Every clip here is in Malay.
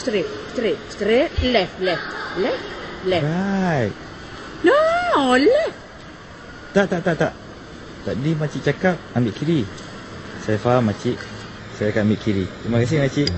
straight. Left. Right. No, left. Tak. Tadi makcik cakap ambil kiri. Saya faham makcik. Saya akan ambil kiri. Terima kasih makcik.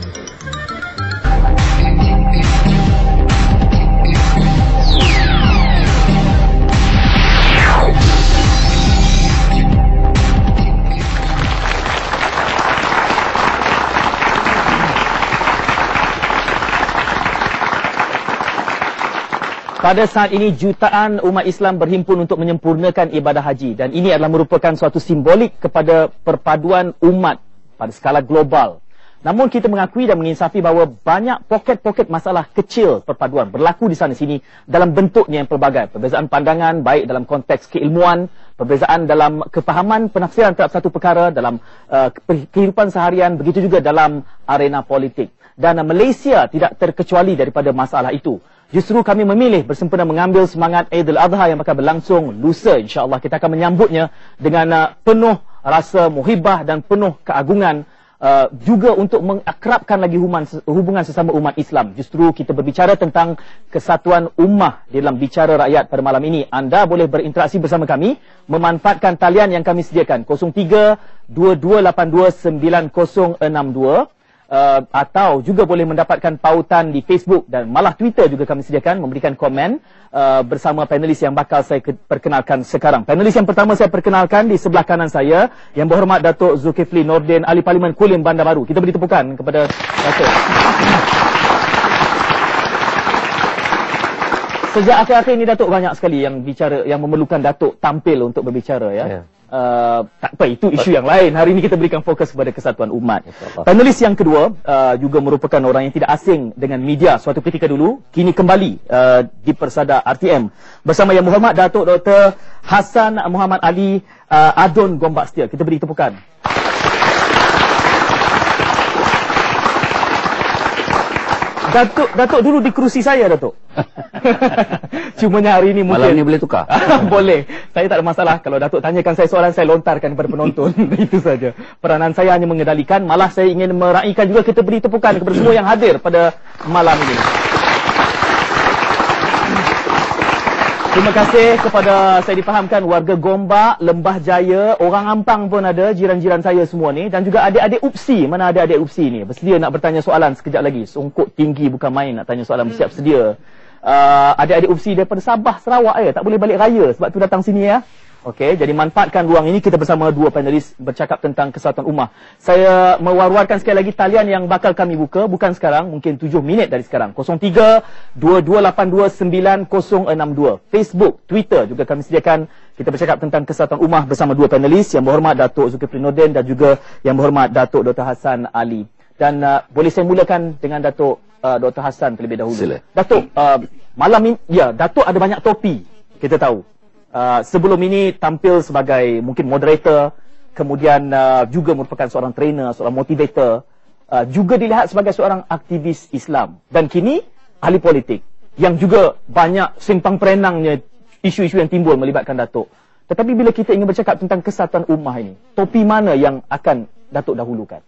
Pada saat ini jutaan umat Islam berhimpun untuk menyempurnakan ibadah haji dan ini adalah merupakan suatu simbolik kepada perpaduan umat pada skala global. Namun kita mengakui dan menginsafi bahawa banyak poket-poket masalah kecil perpaduan berlaku di sana sini dalam bentuknya yang pelbagai. Perbezaan pandangan baik dalam konteks keilmuan, perbezaan dalam kefahaman penafsiran terhadap satu perkara dalam kehidupan seharian, begitu juga dalam arena politik. Dan Malaysia tidak terkecuali daripada masalah itu. Justru kami memilih bersempena mengambil semangat Aidil Adha yang bakal berlangsung lusa, insya-Allah kita akan menyambutnya dengan penuh rasa muhibah dan penuh keagungan, juga untuk mengakrabkan lagi hubungan sesama umat Islam. Justru kita berbicara tentang kesatuan ummah dalam bicara rakyat pada malam ini. Anda boleh berinteraksi bersama kami memanfaatkan talian yang kami sediakan 03-2282-9062. Atau juga boleh mendapatkan pautan di Facebook dan malah Twitter juga kami sediakan memberikan komen bersama panelis yang bakal saya perkenalkan sekarang. Panelis yang pertama saya perkenalkan di sebelah kanan saya, yang berhormat Datuk Zulkifli Nordin, Ahli Parlimen Kulim Bandar Baru. Kita beri tepukan kepada Datuk. Sejak akhir-akhir ini Datuk banyak sekali yang bicara, yang memerlukan Datuk tampil untuk berbicara ya. Tak apa, itu isu yang lain. Hari ini kita berikan fokus kepada kesatuan umat. Panelis yang kedua juga merupakan orang yang tidak asing dengan media suatu ketika dulu, kini kembali di persada RTM bersama Yang Berhormat Datuk Dr. Hassan Muhammad Ali Adun Gombak Setia. Kita beri tepukan. Datuk dulu di kerusi saya, Datuk. Cumanya hari ini mungkin malam ni boleh tukar. Boleh. Saya tak ada masalah. Kalau Datuk tanyakan saya soalan, saya lontarkan kepada penonton. Itu saja. Peranan saya hanya mengendalikan. Malah saya ingin meraihkan juga, kita beri tepukan kepada semua yang hadir pada malam ini. Terima kasih kepada, saya difahamkan, warga Gombak, Lembah Jaya, orang Ampang pun ada, jiran-jiran saya semua ni. Dan juga adik-adik UPSI. Mana adik-adik UPSI ni? Bersedia nak bertanya soalan sekejap lagi. Songkok tinggi bukan main nak tanya soalan. Bersiap sedia. Adik-adik UPSI daripada Sabah, Sarawak ya. Tak boleh balik raya. Sebab tu datang sini ya. Okey, jadi manfaatkan ruang ini. Kita bersama dua panelis bercakap tentang kesatuan ummah. Saya mewar-warkan sekali lagi talian yang bakal kami buka. Bukan sekarang, mungkin 7 minit dari sekarang. 03-2282-9062. Facebook, Twitter juga kami sediakan. Kita bercakap tentang kesatuan ummah bersama dua panelis. Yang Berhormat Datuk Zulkifli Nordin dan juga Yang Berhormat Datuk Dr. Hassan Ali. Dan boleh saya mulakan dengan Datuk Dr. Hassan terlebih dahulu. Sila. Datuk, malam ini, ya, Datuk ada banyak topi, kita tahu. Sebelum ini tampil sebagai mungkin moderator, kemudian juga merupakan seorang trainer, seorang motivator, juga dilihat sebagai seorang aktivis Islam, dan kini ahli politik yang juga banyak simpang perenangnya isu-isu yang timbul melibatkan Datuk. Tetapi bila kita ingin bercakap tentang kesatuan ummah ini, topi mana yang akan Datuk dahulukan?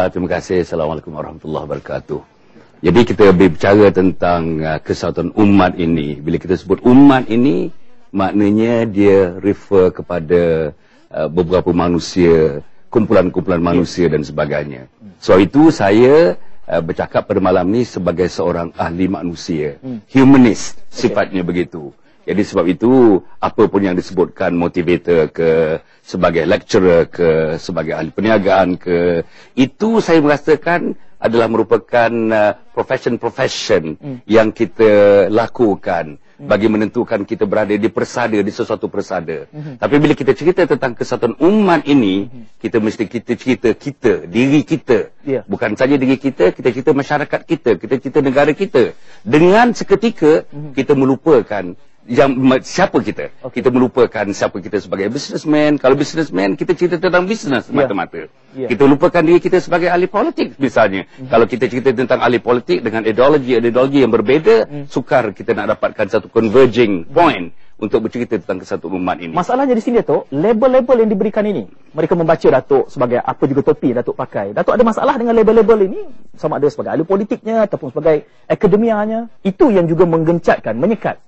Terima kasih. Assalamualaikum warahmatullahi wabarakatuh. Jadi kita berbicara tentang kesatuan umat ini. Bila kita sebut umat ini, maknanya dia refer kepada beberapa manusia, kumpulan-kumpulan manusia dan sebagainya. So itu saya bercakap pada malam ni sebagai seorang ahli manusia, humanist sifatnya begitu. Jadi sebab itu apa pun yang disebutkan motivator ke, sebagai lecturer ke, sebagai ahli perniagaan ke, itu saya merasakan adalah merupakan profession yang kita lakukan bagi menentukan kita berada di persada, di sesuatu persada. Tapi bila kita cerita tentang kesatuan umat ini, kita mesti kita cerita kita, diri kita. Bukan saja diri kita, kita cerita masyarakat kita, kita cerita negara kita. Dengan seketika kita melupakan siapa kita. Kita melupakan siapa kita sebagai businessman. Kalau businessman, kita cerita tentang bisnes mata-mata. Kita lupakan diri kita sebagai ahli politik misalnya. Kalau kita cerita tentang ahli politik dengan ideologi yang berbeza, sukar kita nak dapatkan satu converging point untuk bercerita tentang kesatuan umat ini. Masalahnya di sini, Datuk, label-label yang diberikan ini. Mereka membaca Datuk sebagai apa juga topi Datuk pakai. Datuk ada masalah dengan label-label ini? Sama ada sebagai ahli politiknya ataupun sebagai akademianya. Itu yang juga menggencatkan, menyekat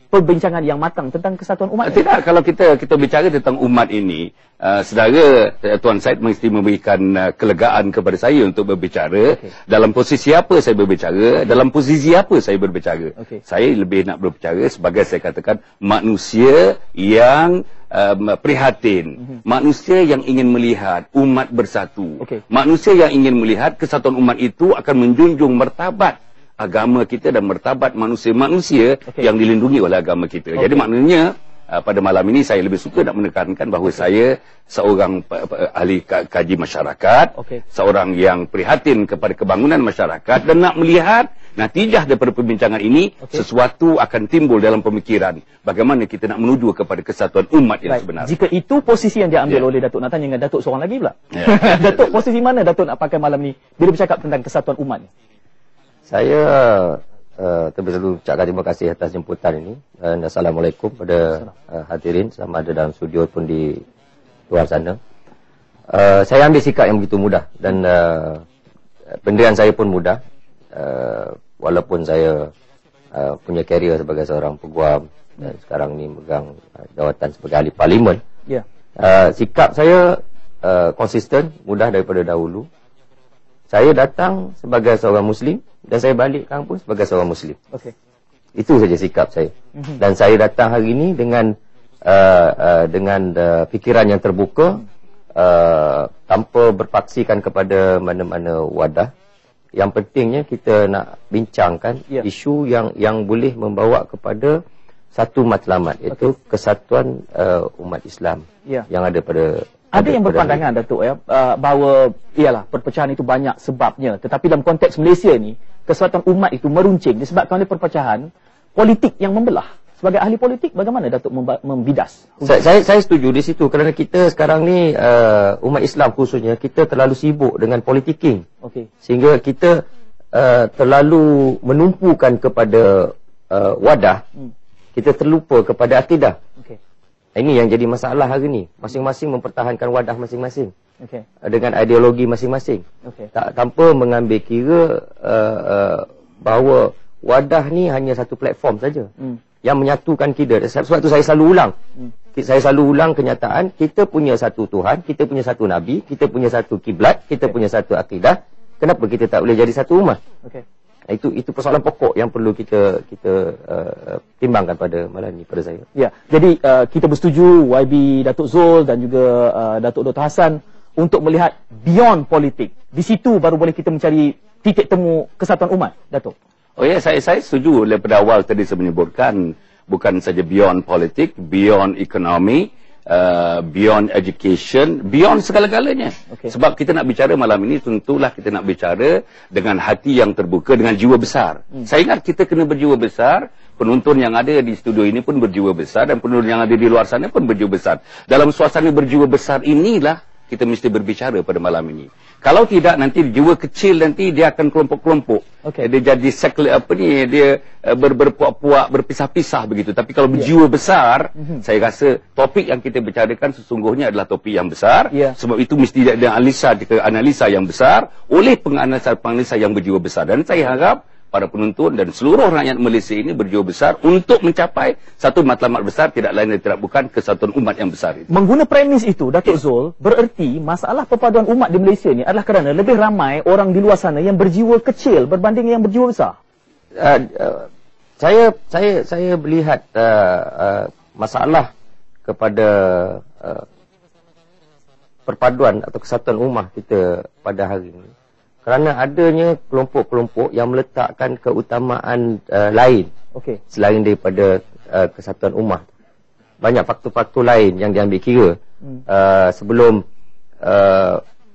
perbincangan yang matang tentang kesatuan umat. Tidak, kalau kita bicara tentang umat ini, saudara Tuan Syed mesti memberikan kelegaan kepada saya untuk berbicara. Dalam posisi apa saya berbicara, dalam posisi apa saya berbicara. Saya lebih nak berbicara sebagai saya katakan manusia yang prihatin, manusia yang ingin melihat umat bersatu, manusia yang ingin melihat kesatuan umat itu akan menjunjung martabat agama kita dan martabat manusia-manusia yang dilindungi oleh agama kita. Jadi maknanya pada malam ini saya lebih suka nak menekankan bahawa saya seorang ahli kaji masyarakat, seorang yang prihatin kepada kebangunan masyarakat dan nak melihat natijah daripada perbincangan ini sesuatu akan timbul dalam pemikiran bagaimana kita nak menuju kepada kesatuan umat yang sebenar. Jika itu posisi yang diambil oleh Datuk, nak tanya dengan Datuk seorang lagi pula. Datuk, posisi mana Datuk nak pakai malam ni bila bercakap tentang kesatuan umat ni? Saya terlebih dahulu ucapkan terima kasih atas jemputan ini. Dan Assalamualaikum kepada hadirin sama ada dalam studio pun di luar sana. Saya ambil sikap yang begitu mudah dan pendirian saya pun mudah. Walaupun saya punya karier sebagai seorang peguam dan sekarang ni megang jawatan sebagai ahli parlimen. Sikap saya konsisten, mudah daripada dahulu. Saya datang sebagai seorang Muslim dan saya balik kampung sebagai seorang Muslim. Itu saja sikap saya. Dan saya datang hari ini dengan fikiran yang terbuka, tanpa berpaksikan kepada mana-mana wadah. Yang pentingnya kita nak bincangkan isu yang boleh membawa kepada satu matlamat, iaitu kesatuan umat Islam yang ada pada. Ada yang berpandangan, Datuk, bahawa ialah perpecahan itu banyak sebabnya. Tetapi dalam konteks Malaysia ni, kesatuan umat itu meruncing disebabkan oleh perpecahan politik yang membelah. Sebagai ahli politik, bagaimana Datuk membidas? Saya setuju di situ kerana kita sekarang ni umat Islam khususnya kita terlalu sibuk dengan politicking. Sehingga kita terlalu menumpukan kepada wadah. Kita terlupa kepada akidah. Ini yang jadi masalah hari ni. Masing-masing mempertahankan wadah masing-masing. Dengan ideologi masing-masing. Tanpa mengambil kira bahawa wadah ni hanya satu platform saja. Yang menyatukan kita. Sebab itu saya selalu ulang. Saya selalu ulang kenyataan, kita punya satu Tuhan, kita punya satu Nabi, kita punya satu kiblat, kita punya satu akidah. Kenapa kita tak boleh jadi satu umat? Itu persoalan pokok yang perlu kita timbangkan pada malam ini pada saya. Jadi kita bersetuju YB Datuk Zul dan juga Datuk Dr. Hassan untuk melihat beyond politik. Di situ baru boleh kita mencari titik temu kesatuan umat, Datuk. Saya setuju. Daripada awal tadi saya menyebutkan bukan saja beyond politik, beyond ekonomi, beyond education, beyond segala-galanya. Sebab kita nak bicara malam ini, tentulah kita nak bicara dengan hati yang terbuka, dengan jiwa besar. Saya ingat kita kena berjiwa besar. Penonton yang ada di studio ini pun berjiwa besar dan penonton yang ada di luar sana pun berjiwa besar. Dalam suasana berjiwa besar inilah kita mesti berbicara pada malam ini. Kalau tidak, nanti jiwa kecil nanti dia akan kelompok-kelompok. Dia jadi dia berpuak-puak, berpisah-pisah begitu. Tapi kalau berjiwa besar, saya rasa topik yang kita bicarakan sesungguhnya adalah topik yang besar. Sebab itu mesti ada analisa yang besar oleh penganalisa yang berjiwa besar. Dan saya harap para penonton dan seluruh rakyat Malaysia ini berjiwa besar untuk mencapai satu matlamat besar, tidak lain dan tidak bukan kesatuan umat yang besar itu. Mengguna premis itu, Datuk Zul, bererti masalah perpaduan umat di Malaysia ini adalah kerana lebih ramai orang di luar sana yang berjiwa kecil berbanding yang berjiwa besar. Saya melihat masalah kepada perpaduan atau kesatuan umat kita pada hari ini kerana adanya kelompok-kelompok yang meletakkan keutamaan lain selain daripada kesatuan umat. Banyak faktor-faktor lain yang diambil kira sebelum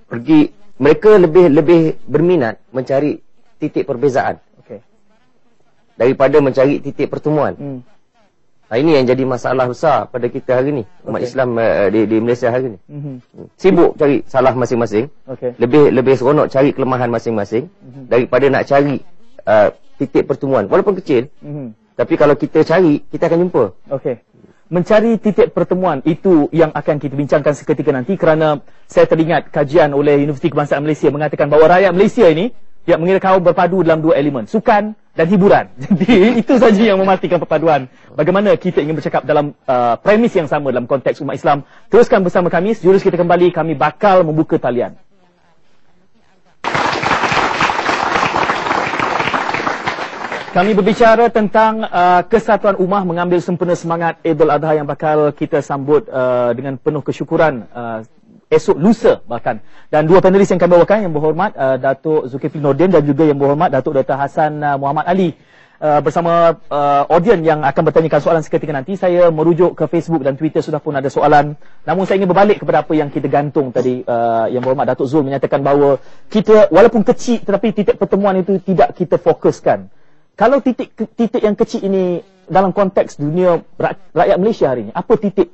pergi. Mereka lebih berminat mencari titik perbezaan daripada mencari titik pertemuan. Ini yang jadi masalah besar pada kita hari ni, umat Islam di Malaysia hari ni. Sibuk cari salah masing-masing, lebih seronok cari kelemahan masing-masing daripada nak cari titik pertemuan walaupun kecil. Tapi kalau kita cari, kita akan jumpa. Okey. Mencari titik pertemuan itu yang akan kita bincangkan seketika nanti, kerana saya teringat kajian oleh Universiti Kebangsaan Malaysia mengatakan bahawa rakyat Malaysia ini dia mengira kaum berpadu dalam dua elemen, sukan dan hiburan. Jadi itu saja yang memastikan perpaduan. Bagaimana kita ingin bercakap dalam premis yang sama dalam konteks umat Islam. Teruskan bersama kami, sejurus kita kembali, kami bakal membuka talian. Kami berbicara tentang kesatuan ummah mengambil sempena semangat Aidil Adha yang bakal kita sambut dengan penuh kesyukuran esok lusa bahkan. Dan dua panelis yang kami bawakan, yang berhormat Datuk Zulkifli Nordin dan juga yang berhormat Datuk Dr. Hassan Muhammad Ali. Bersama audien yang akan bertanyakan soalan seketika nanti, saya merujuk ke Facebook dan Twitter, sudah pun ada soalan. Namun saya ingin berbalik kepada apa yang kita gantung tadi. Yang berhormat Datuk Zul menyatakan bahawa kita walaupun kecil tetapi titik pertemuan itu tidak kita fokuskan. Kalau titik yang kecil ini dalam konteks dunia rakyat Malaysia hari ini, apa titik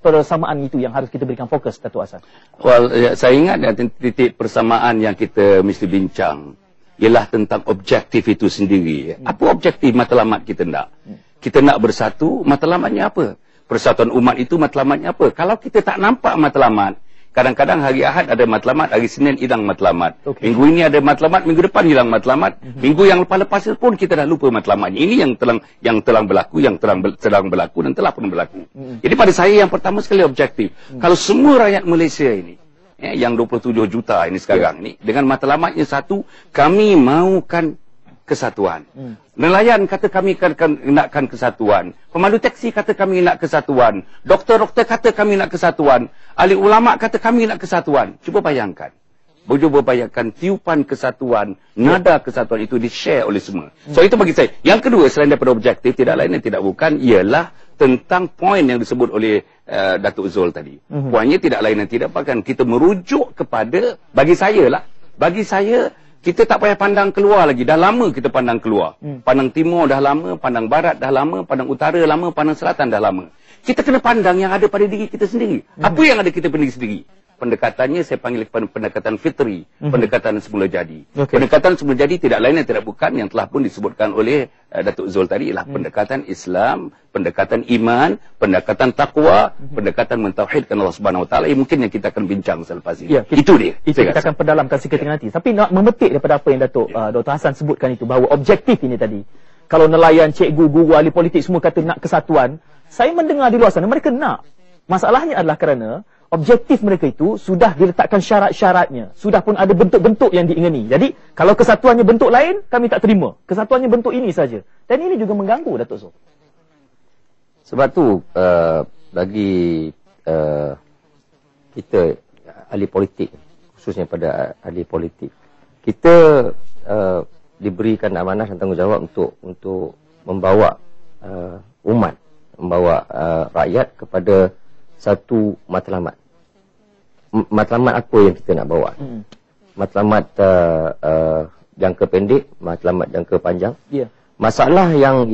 persamaan itu yang harus kita berikan fokus, Datuk Hassan? Well, saya ingat titik persamaan yang kita mesti bincang ialah tentang objektif itu sendiri. Apa objektif matlamat kita nak? Kita nak bersatu, matlamatnya apa? Persatuan umat itu matlamatnya apa? Kalau kita tak nampak matlamat, kadang-kadang hari Ahad ada matlamat, hari Senin hilang matlamat. Minggu ini ada matlamat, minggu depan hilang matlamat. Minggu yang lepas-lepas pun kita dah lupa matlamatnya. Ini yang telah berlaku, yang sedang berlaku dan telah pun berlaku. Jadi pada saya yang pertama sekali objektif. Kalau semua rakyat Malaysia ini, yang 27 juta ini sekarang ni, dengan matlamatnya satu, kami mahukan kesatuan. Nelayan kata kami nakkan kesatuan. Pemandu teksi kata kami nak kesatuan. Doktor-doktor kata kami nak kesatuan. Ahli ulama kata kami nak kesatuan. Cuba bayangkan. Cuba bayangkan tiupan kesatuan, nada kesatuan itu di-share oleh semua. So itu bagi saya. Yang kedua, selain daripada objektif, tidak lain dan tidak bukan, ialah tentang poin yang disebut oleh Datuk Zul tadi. Poinnya tidak lain dan tidak bukan. Kita merujuk kepada, bagi saya, kita tak payah pandang keluar lagi. Dah lama kita pandang keluar. Pandang timur dah lama, pandang barat dah lama, pandang utara lama, pandang selatan dah lama. Kita kena pandang yang ada pada diri kita sendiri. Apa yang ada kita pada diri sendiri? Pendekatannya saya panggil pendekatan fitri, pendekatan semula jadi. Pendekatan semula jadi tidak lain dan tidak bukan yang telah pun disebutkan oleh Datuk Zul tadi, ialah pendekatan Islam, pendekatan iman, pendekatan takwa, pendekatan mentauhidkan Allah Subhanahu Wa Taala. Mungkin yang kita akan bincang selepas ini. Ya, itu dia. Itu kita akan perdalamkan seketika nanti. Tapi nak memetik daripada apa yang Dr. Hassan sebutkan itu, bahawa objektif ini tadi. Kalau nelayan, cikgu, guru, ahli politik semua kata nak kesatuan, saya mendengar di luar sana mereka nak. Masalahnya adalah kerana objektif mereka itu sudah diletakkan syarat-syaratnya. Sudah pun ada bentuk-bentuk yang diingini. Jadi, kalau kesatuannya bentuk lain, kami tak terima. Kesatuannya bentuk ini saja. Dan ini juga mengganggu, Datuk Zul. Sebab tu, bagi kita, ahli politik, khususnya pada ahli politik, kita diberikan amanah dan tanggungjawab untuk membawa umat, membawa rakyat kepada satu matlamat. Matlamat apa yang kita nak bawa? Matlamat jangka pendek, matlamat jangka panjang. Masalah yang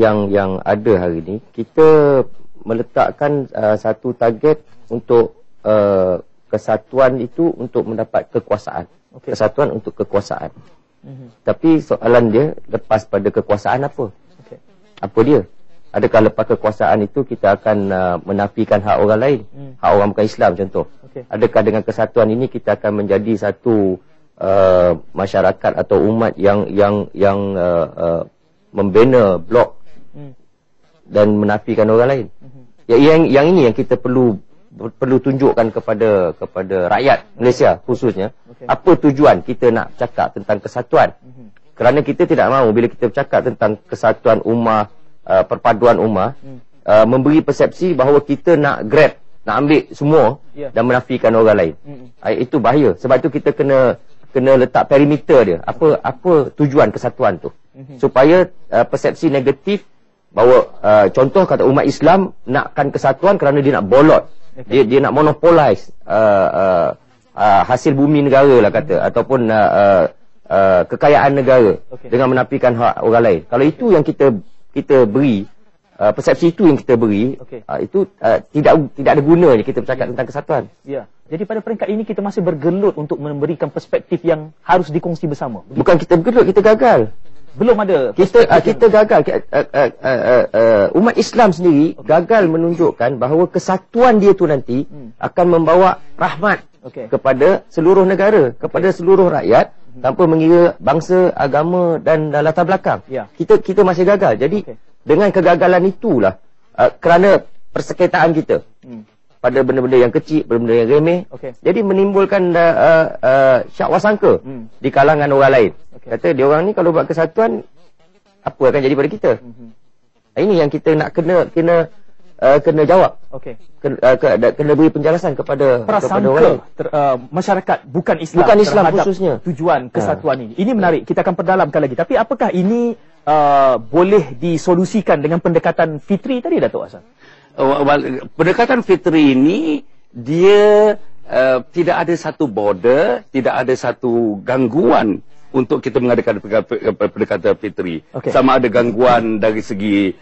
ada hari ini, kita meletakkan satu target untuk kesatuan itu untuk mendapat kekuasaan. Kesatuan untuk kekuasaan. Tapi soalan dia, lepas pada kekuasaan apa? Apa dia? Adakah lepas kekuasaan itu kita akan menafikan hak orang lain? Hak orang bukan Islam contoh. Adakah dengan kesatuan ini kita akan menjadi satu masyarakat atau umat yang membina blok dan menafikan orang lain? Yang ini yang kita perlu tunjukkan kepada rakyat Malaysia khususnya. Apa tujuan kita nak cakap tentang kesatuan? Kerana kita tidak mahu bila kita bercakap tentang kesatuan ummah, perpaduan ummah, memberi persepsi bahawa kita nak grab, nak ambil semua dan menafikan orang lain. Itu bahaya. Sebab itu kita kena letak perimeter dia. Apa tujuan kesatuan tu? Supaya persepsi negatif bahawa contoh kata umat Islam nakkan kesatuan kerana dia nak bolot. Dia nak monopolize hasil bumi negara lah kata, ataupun kekayaan negara dengan menafikan hak orang lain. Kalau itu yang kita beri, persepsi itu yang kita beri, itu tidak ada gunanya kita bercakap tentang kesatuan. Ya. Jadi pada peringkat ini kita masih bergelut untuk memberikan perspektif yang harus dikongsi bersama. Bukan kita bergelut, kita gagal. Belum ada. Kita gagal. Umat Islam sendiri gagal menunjukkan bahawa kesatuan dia tu nanti akan membawa rahmat kepada seluruh negara, kepada seluruh rakyat, tanpa mengira bangsa, agama dan latar belakang. Kita masih gagal. Jadi dengan kegagalan itulah kerana persekitaran kita pada benda-benda yang kecil, benda-benda yang remeh, jadi menimbulkan syak wasangka di kalangan orang lain. Kata dia orang ni kalau buat kesatuan, apa akan jadi pada kita? Ini yang kita nak kena jawab. Kena beri penjelasan kepada orang lain. Masyarakat bukan Islam khususnya tujuan kesatuan ini. Ini menarik, kita akan perdamkan lagi. Tapi apakah ini boleh disolusikan dengan pendekatan fitri tadi, Datuk Hassan? Pendekatan fitri ini dia tidak ada satu border, tidak ada satu gangguan untuk kita mengadakan pendekatan fitri. Sama ada gangguan dari segi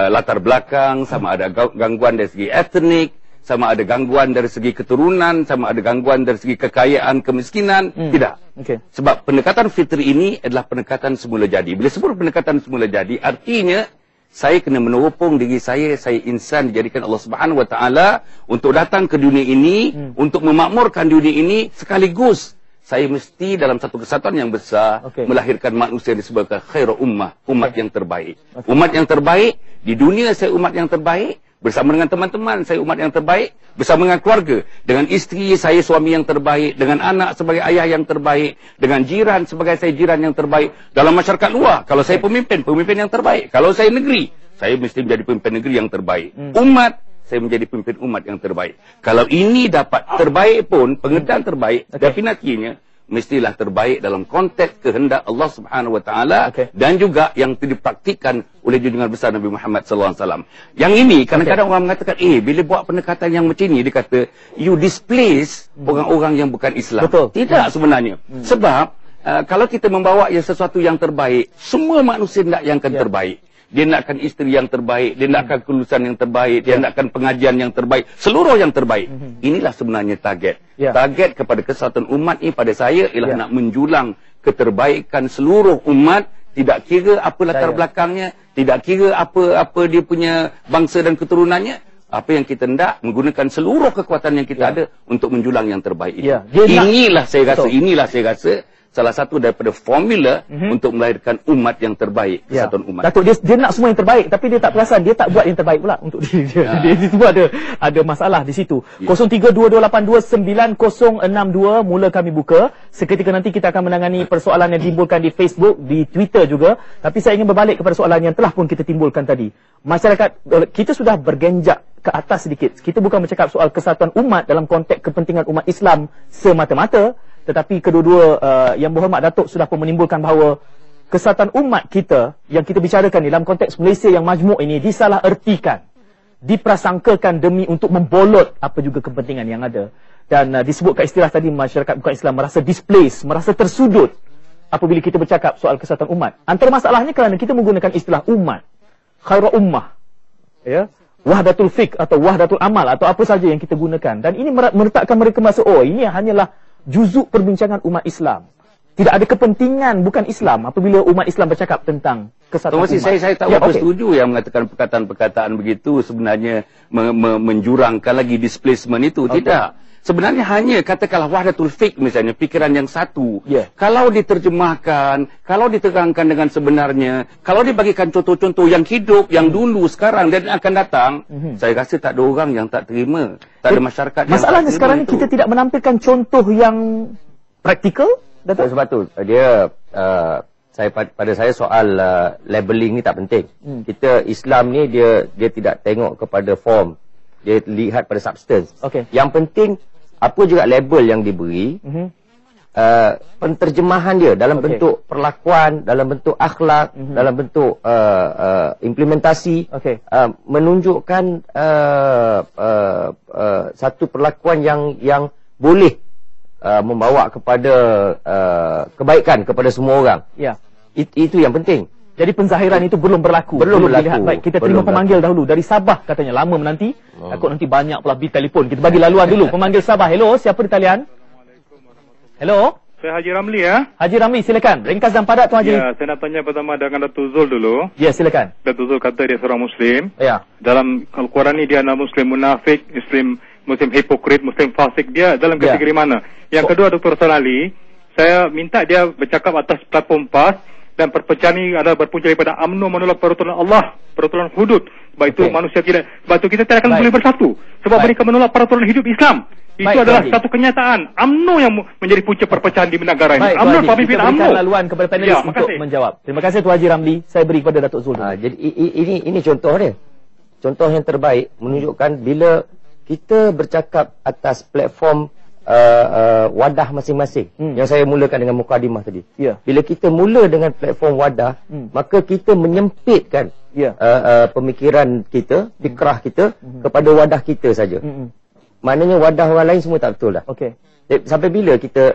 latar belakang, sama ada gangguan dari segi etnik, sama ada gangguan dari segi keturunan, sama ada gangguan dari segi kekayaan, kemiskinan. Tidak. Sebab pendekatan fitri ini adalah pendekatan semula jadi. Bila sebut pendekatan semula jadi, artinya saya kena meneropong diri saya insan dijadikan Allah Subhanahu Wa Taala untuk datang ke dunia ini, untuk memakmurkan dunia ini, sekaligus saya mesti dalam satu kesatuan yang besar melahirkan manusia disebut khairu ummah, umat yang terbaik. Umat yang terbaik di dunia, saya umat yang terbaik bersama dengan teman-teman, saya umat yang terbaik bersama dengan keluarga, dengan isteri saya suami yang terbaik, dengan anak sebagai ayah yang terbaik, dengan jiran sebagai saya jiran yang terbaik, dalam masyarakat luar kalau saya pemimpin yang terbaik, kalau saya negeri saya mesti menjadi pemimpin negeri yang terbaik. Umat, saya menjadi pemimpin umat yang terbaik. Kalau ini dapat terbaik pun, pengertian terbaik, definisinya mestilah terbaik dalam konteks kehendak Allah Subhanahu Wa Taala dan juga yang dipraktikkan oleh junjungan besar Nabi Muhammad sallallahu alaihi wasallam. Yang ini kadang-kadang orang mengatakan, bila buat pendekatan yang macam ni, dia kata you displace orang-orang yang bukan Islam. Tidak sebenarnya. Sebab kalau kita membawa yang sesuatu yang terbaik, semua manusia nak yang terbaik. Dia nakkan isteri yang terbaik, dia nakkan kelulusan yang terbaik, dia nakkan pengajian yang terbaik, seluruh yang terbaik. Inilah sebenarnya target. Target kepada kesatuan umat ini pada saya ialah nak menjulang keterbaikan seluruh umat, tidak kira apa latar belakangnya, tidak kira apa dia punya bangsa dan keturunannya. Apa yang kita hendak menggunakan seluruh kekuatan yang kita ada untuk menjulang yang terbaik itu. Inilah saya rasa salah satu daripada formula untuk melahirkan umat yang terbaik, kesatuan umat. Datuk, dia nak semua yang terbaik, tapi dia tak perasan, dia tak buat yang terbaik pula untuk diri dia. Dia semua ada masalah di situ. 0322829062 mula kami buka. Seketika nanti kita akan menangani persoalan yang timbulkan di Facebook, di Twitter juga. Tapi saya ingin berbalik kepada soalan yang telah pun kita timbulkan tadi. Masyarakat kita sudah bergenjak ke atas sedikit. Kita bukan bercakap soal kesatuan umat dalam konteks kepentingan umat Islam semata-mata, tetapi kedua-dua yang berhormat Datuk sudah pun menimbulkan bahawa kesatuan umat kita yang kita bicarakan dalam konteks Malaysia yang majmuk ini disalahertikan, diprasangkakan demi untuk membolot apa juga kepentingan yang ada. Dan disebutkan istilah tadi, masyarakat bukan Islam merasa displaced, merasa tersudut apabila kita bercakap soal kesatuan umat. Antara masalahnya kerana kita menggunakan istilah umat, khairu ummah, wahdatul fiqh atau wahdatul amal atau apa saja yang kita gunakan. Dan ini meletakkan mereka merasa, ini hanyalah juzuk perbincangan umat Islam. Tidak ada kepentingan bukan Islam apabila umat Islam bercakap tentang kesatuan umat. Saya tak berapa setuju yang mengatakan perkataan-perkataan begitu sebenarnya menjurangkan lagi displacement itu. Tidak. Sebenarnya hanya katakanlah wahdatul fiqh misalnya, fikiran yang satu. Kalau diterjemahkan, kalau diterangkan dengan sebenarnya, kalau dibagikan contoh-contoh yang hidup, yang dulu, sekarang dan akan datang, saya rasa tak ada orang yang tak terima. Tak ada masyarakat yang masalahnya sekarang ni kita tidak menampilkan contoh yang praktikal. Sebab tu dia pada saya soal labeling ni tak penting. Kita Islam ni dia tidak tengok kepada form, dia lihat pada substance. Yang penting apa juga label yang diberi, penterjemahan dia dalam bentuk perlakuan, dalam bentuk akhlak, dalam bentuk implementasi, menunjukkan satu perlakuan yang boleh membawa kepada kebaikan kepada semua orang. Itu yang penting. Jadi penzahiran itu belum berlaku. Belum dilihat baik. Kita terima pemanggil dahulu dari Sabah katanya, lama menanti. Takut nanti banyak pula telefon. Kita bagi laluan dulu. Pemanggil Sabah. Hello, siapa di talian? Hello. Saya Haji Ramli ya. Haji Ramli, silakan. Ringkas dan padat Tuan Haji. Ya, saya nak tanya pertama dengan Datuk Zul dulu. Ya, silakan. Datuk Zul kata dia seorang Muslim. Ya. Dalam Al-Quran ni dia adalah Muslim munafik, Muslim hipokrit, Muslim fasik. Dia dalam kategori mana? Yang kedua, Dr. Hasan Ali, saya minta dia bercakap atas platform PAS dan perpecahan ini adalah berpunca daripada UMNO menolak peraturan Allah, peraturan hudud. Sebab itu manusia tidak, sebab itu kita tidak akan boleh bersatu. Sebab mereka menolak peraturan hidup Islam. Itu adalah satu kenyataan. UMNO yang menjadi punca perpecahan di negara ini. UMNO, pemimpin UMNO. Kita berikan laluan kepada panelis untuk menjawab. Terima kasih Tuan Haji Ramli. Saya beri kepada Datuk Zul. Jadi ini contoh dia. Contoh yang terbaik menunjukkan bila kita bercakap atas platform wadah masing-masing yang saya mulakan dengan mukadimah tadi. Bila kita mula dengan platform wadah, maka kita menyempitkan pemikiran kita, fikrah kita kepada wadah kita saja. Maknanya wadah orang lain semua tak betul dah. Sampai bila kita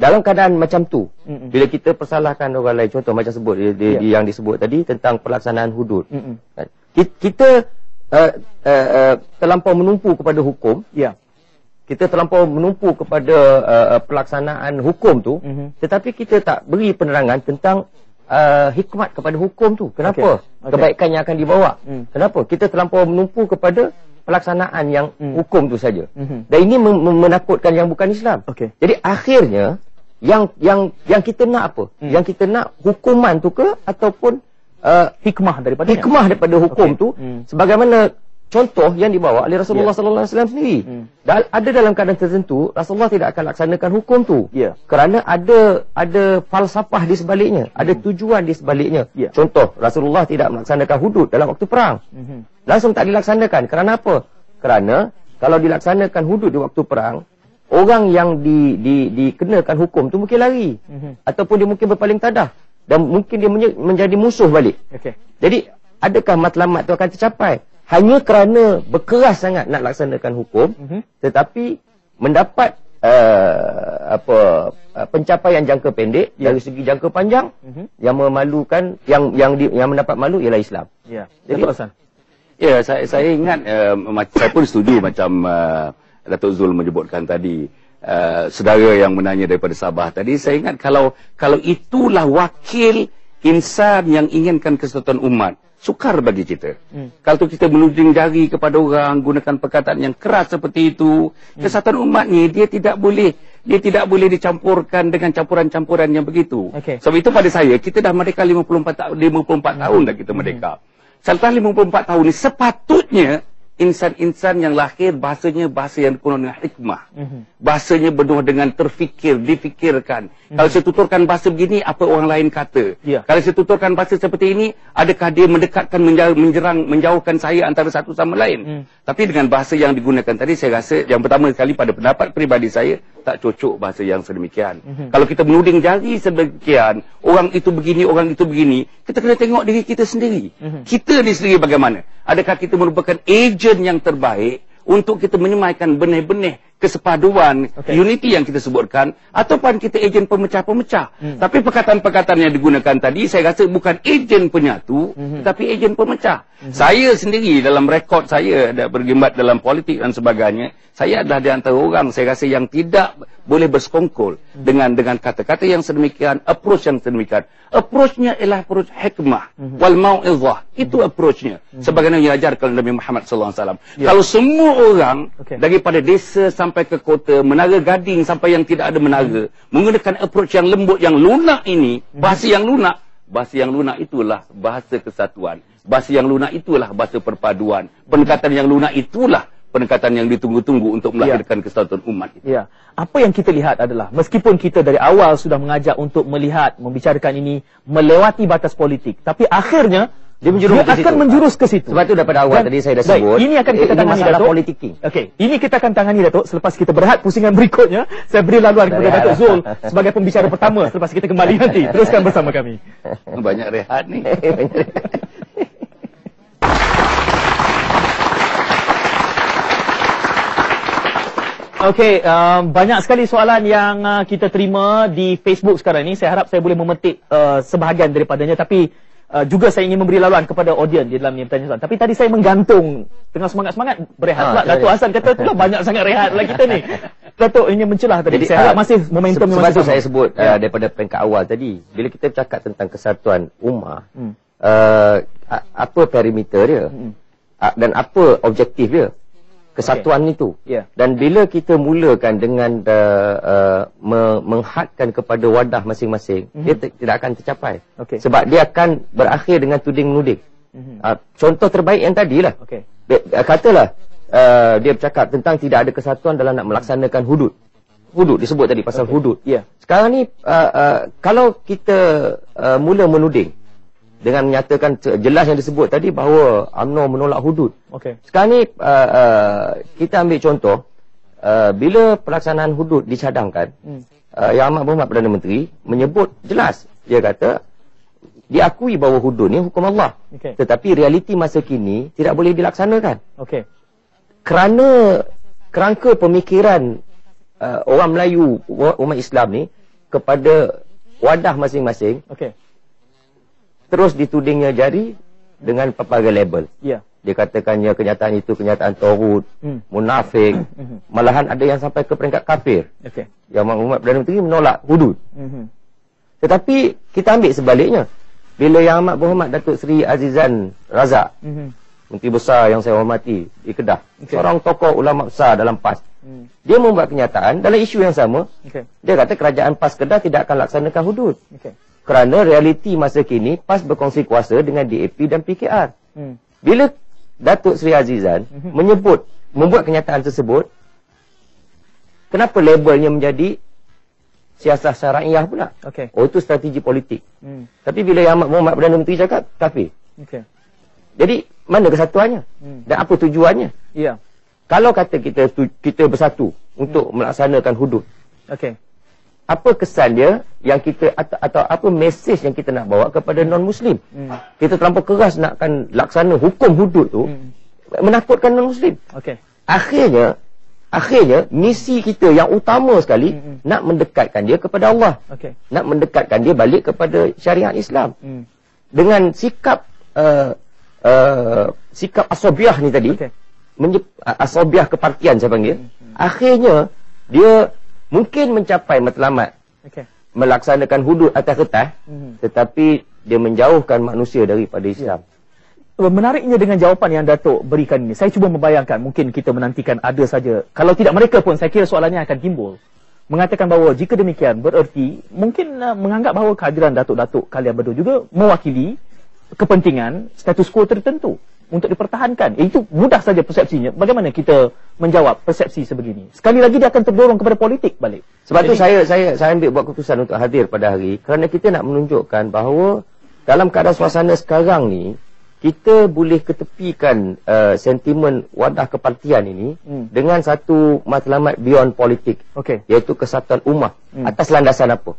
dalam keadaan macam tu, bila kita persalahkan orang lain, contoh macam sebut yang disebut tadi tentang pelaksanaan hudud, kita terlampau menumpu kepada hukum. Kita terlampau menumpu kepada pelaksanaan hukum tu, tetapi kita tak beri penerangan tentang hikmat kepada hukum tu. Kenapa kebaikan yang akan dibawa? Kenapa kita terlampau menumpu kepada pelaksanaan yang hukum tu saja? Dan ini menakutkan yang bukan Islam. Jadi akhirnya yang kita nak apa? Yang kita nak hukuman tu ke ataupun hikmah daripada hukum tu, sebagaimana contoh yang dibawa oleh Rasulullah sallallahu alaihi wasallam sendiri. Ada dalam keadaan tertentu Rasulullah tidak akan laksanakan hukum tu. Kerana ada falsafah di sebaliknya, ada tujuan di sebaliknya. Contoh, Rasulullah tidak melaksanakan hudud dalam waktu perang. Langsung tak dilaksanakan. Kerana apa? Kerana kalau dilaksanakan hudud di waktu perang, orang yang dikenakan hukum tu mungkin lari, ataupun dia mungkin berpaling tadah, dan mungkin dia menjadi musuh balik. Jadi adakah matlamat tu akan tercapai? Hanya kerana berkeras sangat nak laksanakan hukum, tetapi mendapat pencapaian jangka pendek. Dari segi jangka panjang, yang memalukan, yang mendapat malu ialah Islam. Jadi saya ingat, saya pun setuju macam Datuk Zul menyebutkan tadi, saudara yang menanya daripada Sabah tadi. Saya ingat kalau itulah wakil insan yang inginkan kesatuan umat, sukar bagi kita. Kalau kita menuding jari kepada orang, gunakan perkataan yang keras seperti itu, kesatuan umat ni dia tidak boleh dicampurkan dengan campuran-campuran yang begitu. Sebab itu pada saya, kita dah merdeka 54 tahun dah kita merdeka. Selepas 54 tahun ni sepatutnya insan-insan yang lahir bahasanya bahasa yang penuh dengan hikmah. Bahasanya penuh dengan difikirkan. Kalau saya tuturkan bahasa begini, apa orang lain kata? Kalau saya tuturkan bahasa seperti ini, adakah dia mendekatkan, menjauhkan saya antara satu sama lain? Tapi dengan bahasa yang digunakan tadi, saya rasa yang pertama sekali pada pendapat peribadi saya, tak cocok bahasa yang sedemikian. Kalau kita menuding jari sedemikian, orang itu begini, orang itu begini, kita kena tengok diri kita sendiri. Kita ni sendiri bagaimana? Adakah kita merupakan ejen yang terbaik untuk kita menyemaikan benih-benih kesepaduan, unity yang kita sebutkan, ataupun kita ejen pemecah-pemecah. Tapi perkataan-perkataan yang digunakan tadi, saya rasa bukan ejen penyatu, tetapi ejen pemecah. Saya sendiri dalam rekod saya berkhidmat dalam politik dan sebagainya, saya adalah di antara orang, saya rasa, yang tidak boleh bersekongkol dengan kata-kata yang sedemikian, approach yang sedemikian. Approach-nya ialah approach hikmah wal mau'izah. Itu approach-nya. Sebagaimana yang diajarkan Nabi Muhammad sallallahu alaihi wasallam. Kalau semua orang daripada desa sampai ke kota, menara gading sampai yang tidak ada menara, menggunakan approach yang lembut, yang lunak ini, bahasa yang lunak itulah bahasa kesatuan. Bahasa yang lunak itulah bahasa perpaduan. Pendekatan yang lunak itulah pendekatan yang ditunggu-tunggu untuk melahirkan kesatuan umat itu. Apa yang kita lihat adalah, meskipun kita dari awal sudah mengajak untuk melihat, membicarakan ini melewati batas politik, tapi akhirnya dia akan menjurus ke situ. Sebab itu daripada awal tadi saya dah sebut. Ini akan kita tangani, Datuk. Politiking. Ini kita akan tangani, Datuk, selepas kita berehat pusingan berikutnya. Saya beri laluan kepada Datuk Zul sebagai pembicara pertama selepas kita kembali nanti. Teruskan bersama kami. Banyak rehat ni. Banyak sekali soalan yang kita terima di Facebook sekarang ni. Saya harap saya boleh memetik sebahagian daripadanya, tapi juga saya ingin memberi laluan kepada audiens di dalam pertanyaan soalan. Tapi tadi saya menggantung tengah semangat-semangat berehat pula. Datuk Hassan kata itulah banyak sangat rehat lah kita ni. Datuk ingin mencelah tadi. Jadi, saya harap masih momentum sebab itu saya sebut daripada peringkat awal tadi, bila kita bercakap tentang kesatuan ummah, apa perimeter dia dan apa objektif dia, kesatuan itu. Dan bila kita mulakan dengan menghadkan kepada wadah masing-masing, dia tidak akan tercapai. Sebab dia akan berakhir dengan tuding-menuding. Contoh terbaik yang tadilah. Katalah dia bercakap tentang tidak ada kesatuan dalam nak melaksanakan hudud. Hudud disebut tadi pasal hudud. Sekarang ni kalau kita mula menuding dengan menyatakan jelas yang disebut tadi bahawa UMNO menolak hudud. Sekarang ni kita ambil contoh bila pelaksanaan hudud dicadangkan, Yang Amat Berhormat Perdana Menteri menyebut jelas, dia kata diakui bahawa hudud ni hukum Allah. Tetapi realiti masa kini tidak boleh dilaksanakan. Kerana kerangka pemikiran orang Melayu, umat Islam ni kepada wadah masing-masing, terus ditudingnya jari dengan pelbagai label. Dia katakannya kenyataan itu kenyataan Tauhid, munafik, malahan ada yang sampai ke peringkat kafir. Yang Amat Perdana Menteri menolak hudud. Tetapi kita ambil sebaliknya. Bila Yang Amat Berhormat Datuk Seri Azizan Razak, Menteri Besar yang saya hormati di Kedah, seorang tokoh ulama besar dalam PAS, dia membuat kenyataan dalam isu yang sama. Dia kata kerajaan PAS Kedah tidak akan laksanakan hudud. Kerana realiti masa kini PAS berkongsi kuasa dengan DAP dan PKR. Bila Datuk Seri Azizan membuat kenyataan tersebut, kenapa labelnya menjadi siasah syariah pula? Oh, itu strategi politik. Tapi bila Yang Amat Berhormat Perdana Menteri cakap kafir. Jadi mana kesatuannya? Dan apa tujuannya? Kalau kata kita bersatu untuk melaksanakan hudud, apa kesan dia yang kita atau apa mesej yang kita nak bawa kepada non-Muslim? Kita terlampau keras nakkan laksana hukum hudud tu, menakutkan non-Muslim. Akhirnya misi kita yang utama sekali nak mendekatkan dia kepada Allah. Nak mendekatkan dia balik kepada syariat Islam. Dengan sikap sikap asobiah ni tadi, asobiah kepartian saya panggil, akhirnya dia mungkin mencapai matlamat melaksanakan hudud atas kertas, tetapi dia menjauhkan manusia daripada Islam. Menariknya dengan jawapan yang Datuk berikan ini, saya cuba membayangkan, mungkin kita menantikan ada saja, kalau tidak mereka pun, saya kira soalannya akan timbul, mengatakan bahawa jika demikian bererti mungkin menganggap bahawa kehadiran datuk-datuk kalian berdua juga mewakili kepentingan status quo tertentu untuk dipertahankan. Itu mudah saja persepsinya. Bagaimana kita menjawab persepsi sebegini? Sekali lagi dia akan terdorong kepada politik balik. Sebab tu saya ambil buat keputusan untuk hadir pada hari, kerana kita nak menunjukkan bahawa dalam keadaan suasana sekarang ni, kita boleh ketepikan sentimen wadah kepartian ini dengan satu matlamat beyond politik, iaitu kesatuan ummah. Atas landasan apa?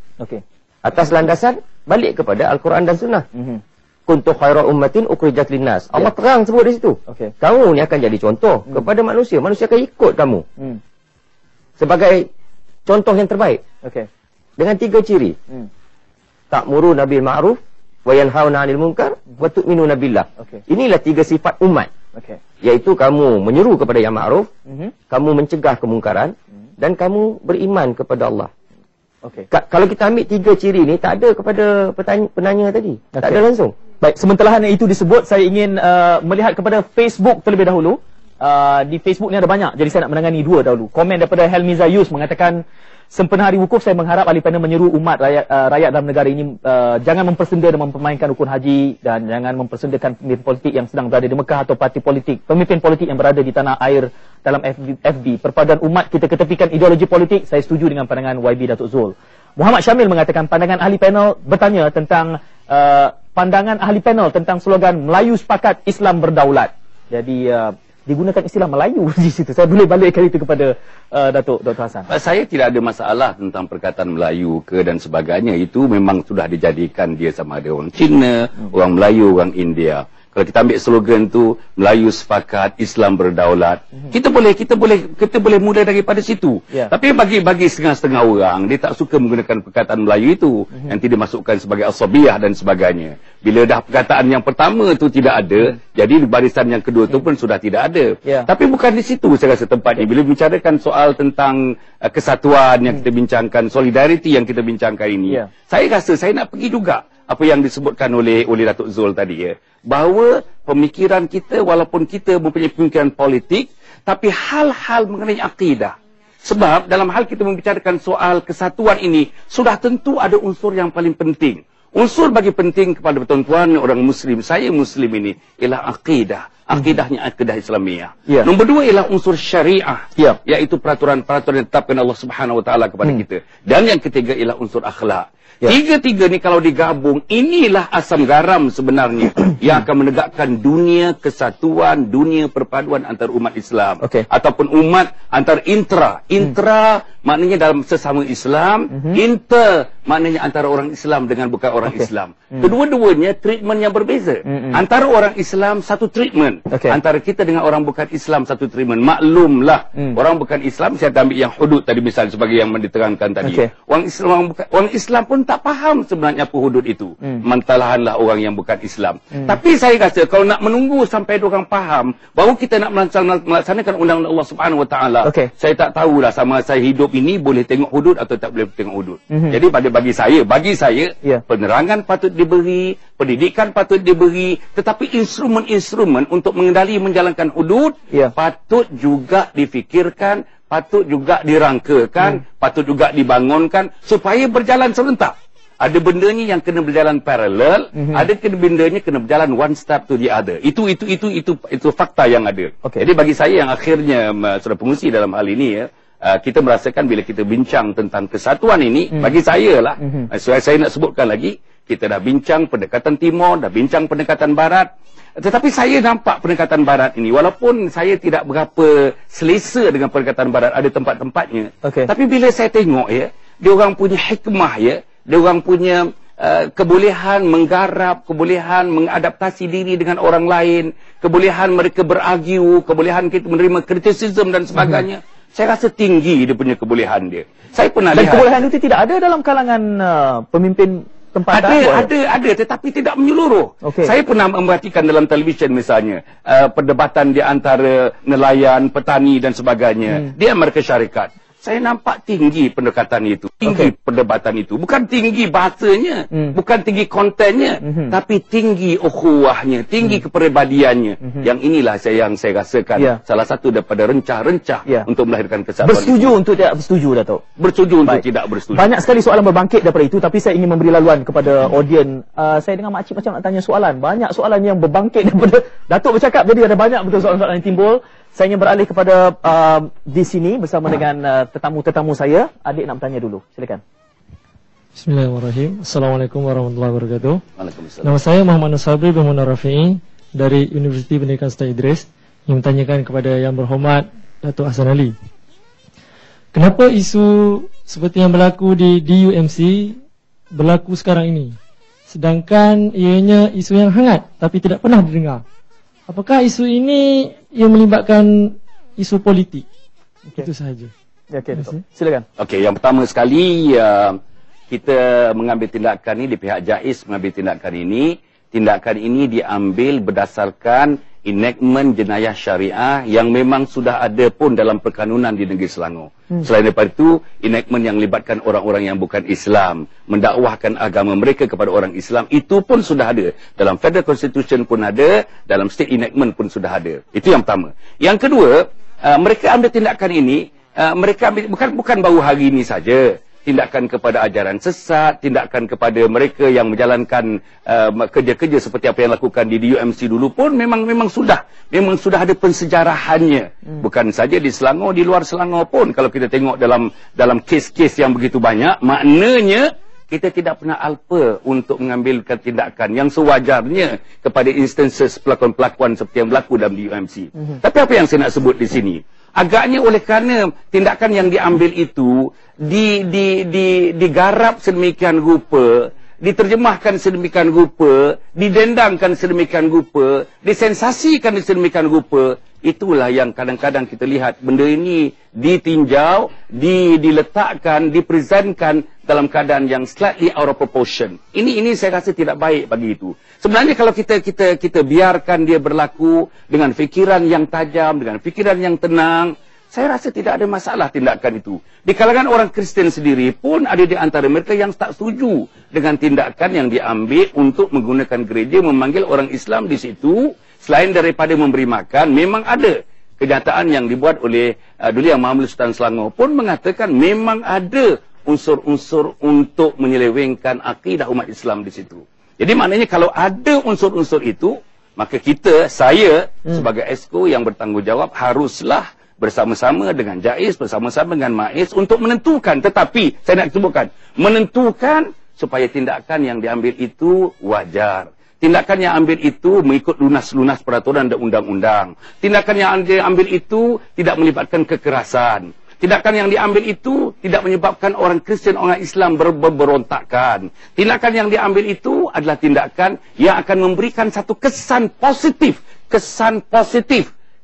Atas landasan balik kepada Al-Quran dan Sunnah. Kuntu khaira ummatin ukhrijat linnas. Allah terang sebut di situ. Kamu ni akan jadi contoh kepada manusia. Manusia akan ikut kamu sebagai contoh yang terbaik. Dengan 3 ciri. Ta'muruna bil ma'ruf wa yanhauna 'anil munkar wa tu'minuna billah. Inilah 3 sifat umat. Iaitu kamu menyeru kepada yang ma'ruf, kamu mencegah kemungkaran, dan kamu beriman kepada Allah. Kalau kita ambil 3 ciri ni, tak ada kepada penanya tadi. Tak ada langsung. Baik, sementara itu disebut, saya ingin melihat kepada Facebook terlebih dahulu. Di Facebook ni ada banyak, jadi saya nak menangani 2 dahulu. Komen daripada Helmi Zayus mengatakan, sempena hari wukuf saya mengharap ahli panel menyeru umat rakyat dalam negara ini jangan mempersenda dan mempermainkan rukun haji, dan jangan mempersendakan pemimpin politik yang sedang berada di Mekah atau parti politik, pemimpin politik yang berada di tanah air dalam FB. Perpaduan umat kita ketepikan ideologi politik. Saya setuju dengan pandangan YB Datuk Zul. Muhammad Syamil mengatakan pandangan ahli panel bertanya tentang pandangan ahli panel tentang slogan Melayu sepakat, Islam berdaulat. Jadi digunakan istilah Melayu di situ. Saya boleh balikkan itu kepada Dr. Hassan. Saya tidak ada masalah tentang perkataan Melayu ke dan sebagainya. Itu memang sudah dijadikan dia sama ada orang Cina, orang Melayu, orang India. Kalau kita ambil slogan tu, Melayu sepakat, Islam berdaulat. Kita boleh mula daripada situ. Tapi bagi setengah-setengah orang, dia tak suka menggunakan perkataan Melayu itu. Nanti dia masukkan sebagai asabiyah dan sebagainya. Bila dah perkataan yang pertama tu tidak ada, jadi barisan yang kedua tu pun sudah tidak ada. Tapi bukan di situ saya rasa tempatnya. Bila bicarakan soal tentang kesatuan yang kita bincangkan, solidariti yang kita bincangkan ini, saya rasa saya nak pergi juga apa yang disebutkan oleh Datuk Zul tadi, bahawa pemikiran kita, walaupun kita mempunyai pemikiran politik, tapi hal-hal mengenai akidah. Sebab dalam hal kita membicarakan soal kesatuan ini, sudah tentu ada unsur yang paling penting. Unsur bagi penting kepada tuan-tuan orang Muslim, saya Muslim ini, ialah akidah. Akidahnya akidah Islamiah. Nombor dua ialah unsur syariah, iaitu peraturan-peraturan yang ditetapkan Allah Subhanahu Wa Taala kepada kita. Dan yang ketiga ialah unsur akhlak. Tiga-tiga ni kalau digabung, inilah asam garam sebenarnya yang akan menegakkan dunia kesatuan, dunia perpaduan antar umat Islam. Ataupun umat antar intra maknanya dalam sesama Islam, inter maknanya antara orang Islam dengan bukan orang Islam. Kedua-duanya treatment yang berbeza. Antara orang Islam satu treatment, antara kita dengan orang bukan Islam satu treatment. Maklumlah, orang bukan Islam, saya ambil yang hudud tadi misalnya sebagai yang diterangkan tadi. Orang Islam pun tak faham sebenarnya apa hudud itu. Mentalahanlah orang yang bukan Islam. Tapi saya rasa kalau nak menunggu sampai orang faham, baru kita nak melaksanakan undang-undang Allah Subhanahu Wa Taala, saya tak tahulah sama saya hidup ini boleh tengok hudud atau tak boleh tengok hudud. Jadi bagi saya penerangan patut diberi, pendidikan patut diberi, tetapi instrumen-instrumen untuk mengendali menjalankan hudud patut juga difikirkan, patut juga dirangkakan, patut juga dibangunkan supaya berjalan serentak. Ada bendanya yang kena berjalan paralel, ada bendanya kena berjalan one step to the other. Itu fakta yang ada. Jadi bagi saya yang akhirnya saudara pengurusi dalam hal ini, kita merasakan bila kita bincang tentang kesatuan ini, bagi saya lah, saya nak sebutkan lagi, kita dah bincang pendekatan timur, dah bincang pendekatan barat. Tetapi saya nampak pendekatan barat ini, walaupun saya tidak berapa selesa dengan pendekatan barat, ada tempat-tempatnya. Tapi bila saya tengok dia orang punya hikmah, dia orang punya kebolehan menggarap, kebolehan mengadaptasi diri dengan orang lain, kebolehan mereka berargue, kebolehan kita menerima kritisisme dan sebagainya. Saya rasa tinggi dia punya kebolehan dia. Saya pernah lihat. Dan kebolehan itu tidak ada dalam kalangan pemimpin tempatan? Ada, tetapi tidak menyeluruh. Saya pernah memperhatikan dalam televisyen misalnya, perdebatan di antara nelayan, petani dan sebagainya di Amerika Syarikat. Saya nampak tinggi pendekatan itu, tinggi perdebatan itu. Bukan tinggi bahasanya, bukan tinggi kontennya, tapi tinggi ukhuwahnya, tinggi kepribadiannya. Yang inilah yang saya rasakan salah satu daripada rencah-rencah untuk melahirkan kesatuan. Bersetuju untuk tidak bersetuju, Datuk? Bersetuju untuk tidak bersetuju. Banyak sekali soalan berbangkit daripada itu, tapi saya ingin memberi laluan kepada audien. Saya dengar makcik macam nak tanya soalan. Banyak soalan yang berbangkit daripada Datuk bercakap, jadi ada banyak betul soalan-soalan yang timbul. Saya ingin beralih kepada di sini bersama dengan tetamu-tetamu saya. Adik nak bertanya dulu. Silakan. Bismillahirrahmanirrahim. Assalamualaikum warahmatullahi wabarakatuh. Waalaikumsalam. Nama saya Muhammad Sabri bin Munar Rafi'i dari Universiti Pendidikan Sultan Idris, yang bertanyakan kepada Yang Berhormat Datuk Hassan Ali. Kenapa isu seperti yang berlaku di DUMC berlaku sekarang ini, sedangkan ianya isu yang hangat tapi tidak pernah didengar? Apakah isu ini yang melibatkan isu politik? Itu sahaja. Silakan. Yang pertama sekali, kita mengambil tindakan ini di pihak JAIS mengambil tindakan ini. Tindakan ini diambil berdasarkan enactment jenayah syariah yang memang sudah ada pun dalam perkanunan di negeri Selangor. Selain daripada itu, enactment yang melibatkan orang-orang yang bukan Islam, mendakwahkan agama mereka kepada orang Islam, itu pun sudah ada. Dalam Federal Constitution pun ada, dalam State Enactment pun sudah ada. Itu yang pertama. Yang kedua, mereka ambil tindakan ini, mereka ambil, bukan baru hari ini saja. Tindakan kepada ajaran sesat, tindakan kepada mereka yang menjalankan kerja-kerja seperti apa yang lakukan di DUMC dulu pun memang sudah ada pensejarahannya. Bukan saja di Selangor, di luar Selangor pun kalau kita tengok dalam kes-kes yang begitu banyak, maknanya kita tidak pernah alpa untuk mengambil tindakan yang sewajarnya kepada instances pelakon-pelakon seperti yang berlaku dalam DUMC. Tapi apa yang saya nak sebut di sini? Agaknya oleh kerana tindakan yang diambil itu digarap sedemikian rupa, diterjemahkan sedemikian rupa, didendangkan sedemikian rupa, disensasikan sedemikian rupa, itulah yang kadang-kadang kita lihat benda ini ditinjau, diletakkan, dipresentkan dalam keadaan yang slightly out of proportion. Ini saya rasa tidak baik bagi itu. Sebenarnya kalau kita biarkan dia berlaku dengan fikiran yang tajam, dengan fikiran yang tenang, saya rasa tidak ada masalah tindakan itu. Di kalangan orang Kristian sendiri pun ada di antara mereka yang tak setuju dengan tindakan yang diambil untuk menggunakan gereja, memanggil orang Islam di situ. Selain daripada memberi makan, memang ada kenyataan yang dibuat oleh Duli Yang Maha Mulia Sultan Selangor pun mengatakan memang ada unsur-unsur untuk menyelewengkan akidah umat Islam di situ. Jadi maknanya kalau ada unsur-unsur itu, maka saya sebagai Esko yang bertanggungjawab haruslah bersama-sama dengan JAIS, bersama-sama dengan MAIS untuk menentukan. Tetapi saya nak sebutkan, menentukan supaya tindakan yang diambil itu wajar. Tindakan yang ambil itu mengikut lunas-lunas peraturan dan undang-undang. Tindakan yang diambil itu tidak melibatkan kekerasan. Tindakan yang diambil itu tidak menyebabkan orang Kristian, orang Islam berontakan. Tindakan yang diambil itu adalah tindakan yang akan memberikan satu kesan positif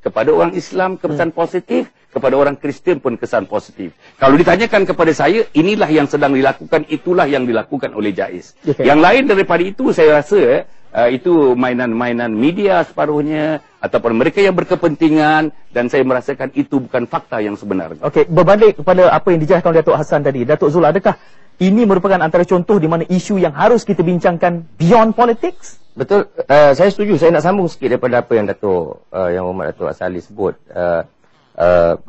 kepada orang Islam, kesan positif, kepada orang Kristian pun kesan positif. Kalau ditanyakan kepada saya, inilah yang sedang dilakukan, itulah yang dilakukan oleh JAIS. Okay. Yang lain daripada itu, saya rasa itu mainan-mainan media separuhnya, ataupun mereka yang berkepentingan, dan saya merasakan itu bukan fakta yang sebenarnya. Okey, berbalik kepada apa yang dijelaskan oleh Datuk Hassan tadi, Datuk Zul, adakah ini merupakan antara contoh di mana isu yang harus kita bincangkan beyond politics? Betul, saya setuju. Saya nak sambung sikit daripada apa yang Yang Hormat Datuk Asali sebut.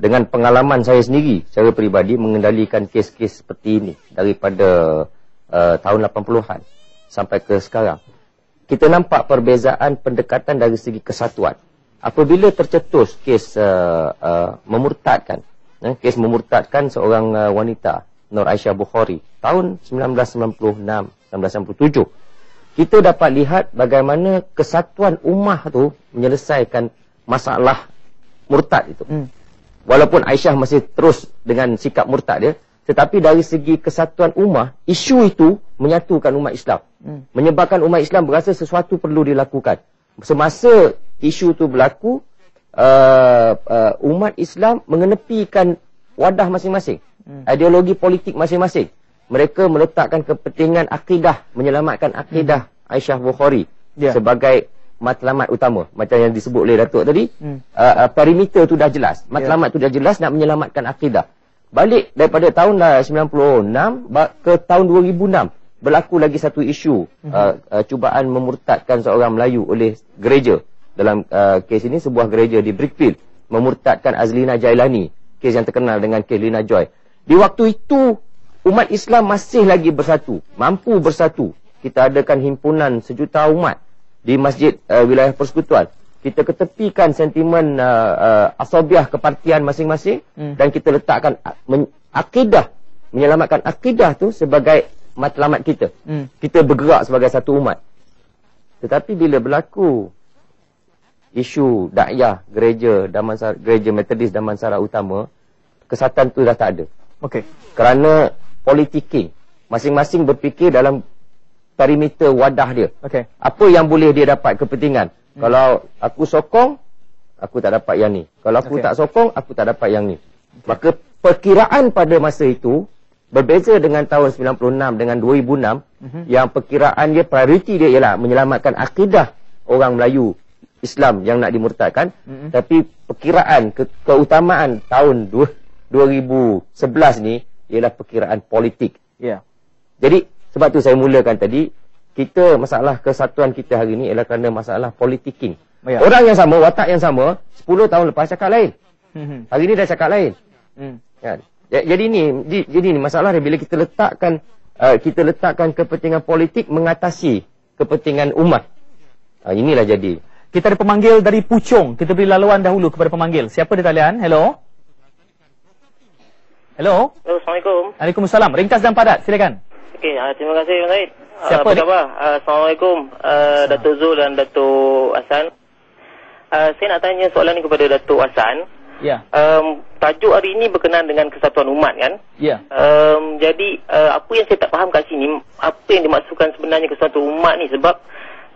Dengan pengalaman saya sendiri, secara peribadi mengendalikan kes-kes seperti ini daripada tahun 80-an sampai ke sekarang. Kita nampak perbezaan pendekatan dari segi kesatuan. Apabila tercetus kes memurtadkan, kes memurtadkan seorang wanita, Nur Aisyah Bukhari, tahun 1996-1997, kita dapat lihat bagaimana kesatuan ummah tu menyelesaikan masalah murtad itu. Walaupun Aisyah masih terus dengan sikap murtad dia, tetapi dari segi kesatuan ummah, isu itu menyatukan umat Islam. Menyebabkan umat Islam berasa sesuatu perlu dilakukan. Semasa isu itu berlaku, umat Islam mengenepikan wadah masing-masing, ideologi politik masing-masing. Mereka meletakkan kepentingan akidah, menyelamatkan akidah Aisyah Bukhari sebagai matlamat utama. Macam yang disebut oleh Datuk tadi, perimeter tu dah jelas, matlamat tu dah jelas, nak menyelamatkan akidah. Balik daripada tahun 96 ke tahun 2006, berlaku lagi satu isu, cubaan memurtadkan seorang Melayu oleh gereja. Dalam kes ini, sebuah gereja di Brickfield memurtadkan Azlina Jailani, kes yang terkenal dengan kes Lina Joy. Di waktu itu, umat Islam masih lagi bersatu, mampu bersatu. Kita adakan himpunan sejuta umat di masjid wilayah persekutuan. Kita ketepikan sentimen asabiah kepartian masing-masing, dan kita letakkan akidah, menyelamatkan akidah tu sebagai matlamat kita. Kita bergerak sebagai satu umat. Tetapi bila berlaku isu dakwah gereja Metodis Damansara Utama, kesatuan tu dah tak ada. Okey. Kerana politiking, masing-masing berfikir dalam perimeter wadah dia. Okey. Apa yang boleh dia dapat kepentingan? Kalau aku sokong, aku tak dapat yang ni. Kalau aku tak sokong, aku tak dapat yang ni. Maka perkiraan pada masa itu berbeza dengan tahun 96 dengan 2006, yang perkiraan dia, prioriti dia ialah menyelamatkan akidah orang Melayu Islam yang nak dimurtadkan. Tapi perkiraan keutamaan tahun 2011 ni ialah perkiraan politik. Jadi sebab tu saya mulakan tadi, masalah kesatuan kita hari ni ialah kerana masalah politiking. Orang yang sama, watak yang sama, 10 tahun lepas cakap lain. Hari ni dah cakap lain. Jadi ni masalah dia bila kita letakkan kepentingan politik mengatasi kepentingan umat. Inilah jadi. Kita ada pemanggil dari Puchong. Kita beri laluan dahulu kepada pemanggil. Siapa di talian? Hello. Hello. Assalamualaikum. Waalaikumsalam. Ringkas dan padat, silakan. Okey, terima kasih Abang Said. Siapa apa khabar? Assalamualaikum, Datuk Zul dan Datuk Hassan. Saya nak tanya soalan ni kepada Datuk Hassan. Ya. Tajuk hari ini berkenaan dengan kesatuan umat kan. Ya. Jadi apa yang saya tak faham kat sini, apa yang dimaksudkan sebenarnya kesatuan umat ni, sebab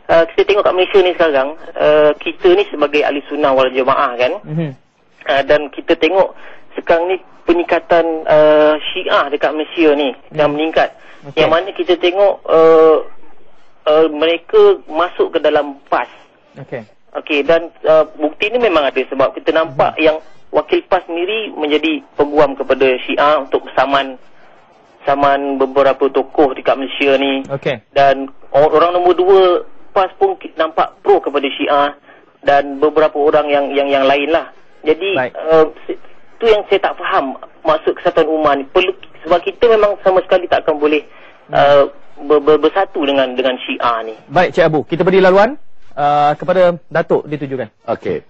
kita tengok kat Malaysia ni sekarang, kita ni sebagai ahli sunnah wal jamaah kan. Dan kita tengok sekarang ni peningkatan Syiah dekat Malaysia ni yang meningkat. Yang mana kita tengok mereka masuk ke dalam PAS. Okey, dan bukti ni memang ada sebab kita nampak yang wakil PAS sendiri menjadi peguam kepada Syiah untuk saman beberapa tokoh dekat Malaysia ni. Dan orang nombor 2 PAS pun nampak pro kepada Syiah dan beberapa orang yang lain lah. Jadi tu yang saya tak faham maksud kesatuan umat ni. Perlu, sebab kita memang sama sekali tak akan boleh bersatu dengan Syiah ni. Baik Cik Abu, kita beri laluan kepada Datuk ditujukan. Okey.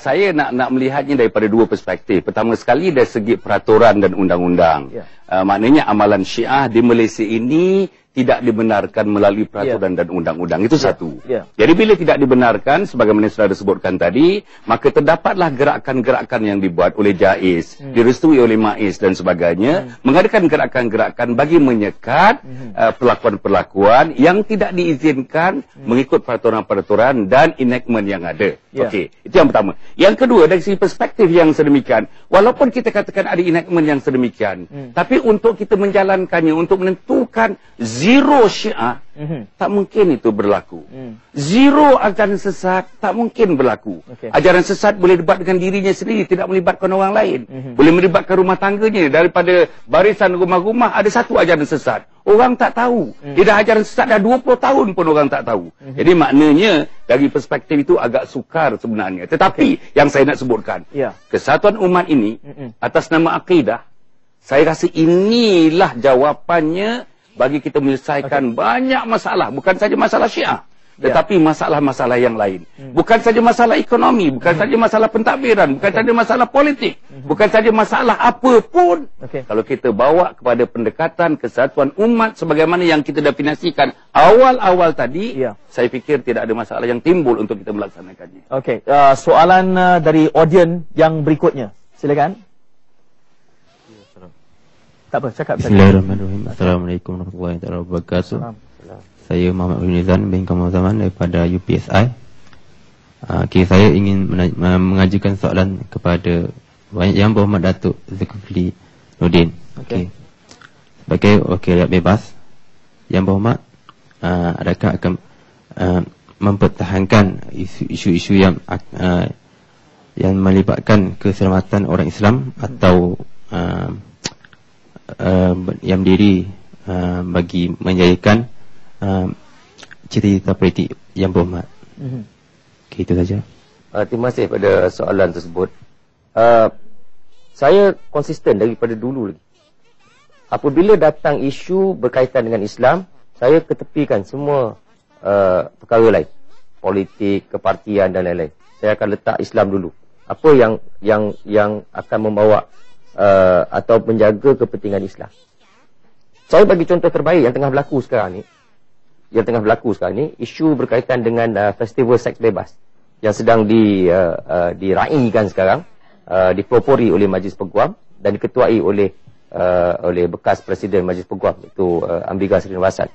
Saya nak melihatnya daripada dua perspektif. Pertama sekali dari segi peraturan dan undang-undang. Maknanya amalan Syiah di Malaysia ini tidak dibenarkan melalui peraturan dan undang-undang. Itu satu. Jadi bila tidak dibenarkan, sebagaimana sudah disebutkan tadi, maka terdapatlah gerakan-gerakan yang dibuat oleh JAIS, direstui oleh MAIS dan sebagainya, mengadakan gerakan-gerakan bagi menyekat perlakuan-perlakuan yang tidak diizinkan mengikut peraturan-peraturan dan enactment yang ada. Okey, itu yang pertama. Yang kedua, dari segi perspektif yang sedemikian, walaupun kita katakan ada enactment yang sedemikian, tapi untuk kita menjalankannya, untuk menentukan zero Syiah, tak mungkin itu berlaku. Zero ajaran sesat, tak mungkin berlaku. Ajaran sesat boleh debat dengan dirinya sendiri, tidak melibatkan orang lain. Boleh melibatkan rumah tangganya. Daripada barisan rumah-rumah, ada satu ajaran sesat. Orang tak tahu. Dia dah ajaran sesat dah 20 tahun pun orang tak tahu. Jadi maknanya, dari perspektif itu agak sukar sebenarnya. Tetapi, yang saya nak sebutkan, kesatuan umat ini, atas nama akidah, saya rasa inilah jawapannya bagi kita menyelesaikan banyak masalah. Bukan saja masalah Syiah, tetapi masalah-masalah yang lain. Bukan saja masalah ekonomi, bukan saja masalah pentadbiran, bukan saja masalah politik, bukan saja masalah apapun. Kalau kita bawa kepada pendekatan kesatuan umat sebagaimana yang kita definisikan awal-awal tadi, saya fikir tidak ada masalah yang timbul untuk kita melaksanakannya. Okey, soalan dari audien yang berikutnya. Silakan. Tak apa, cakap. Bismillahirrahmanirrahim. Assalamualaikum warahmatullahi wabarakatuh. Saya Muhammad Nizam bin Kamal Zaman daripada UPSI. Okay, saya ingin mengajukan soalan kepada Yang Berhormat Datuk Zulkifli Nordin. Okay. Sebagai wakil rakyat bebas, Yang Berhormat, adakah akan mempertahankan isu-isu yang melibatkan keselamatan orang Islam atau yang berdiri bagi menjayakan cita-cita politik Yang Berhormat. Okay, itu saja. Terima kasih pada soalan tersebut. Saya konsisten daripada dulu lagi. Apabila datang isu berkaitan dengan Islam, saya ketepikan semua perkara lain, politik, kepartian dan lain-lain. Saya akan letak Islam dulu. Apa yang akan membawa atau menjaga kepentingan Islam. Saya bagi contoh terbaik yang tengah berlaku sekarang ni, isu berkaitan dengan festival seks bebas yang sedang diraikan sekarang, dipelopori oleh Majlis Peguam dan diketuai oleh bekas Presiden Majlis Peguam, itu Amriga Srinivasa.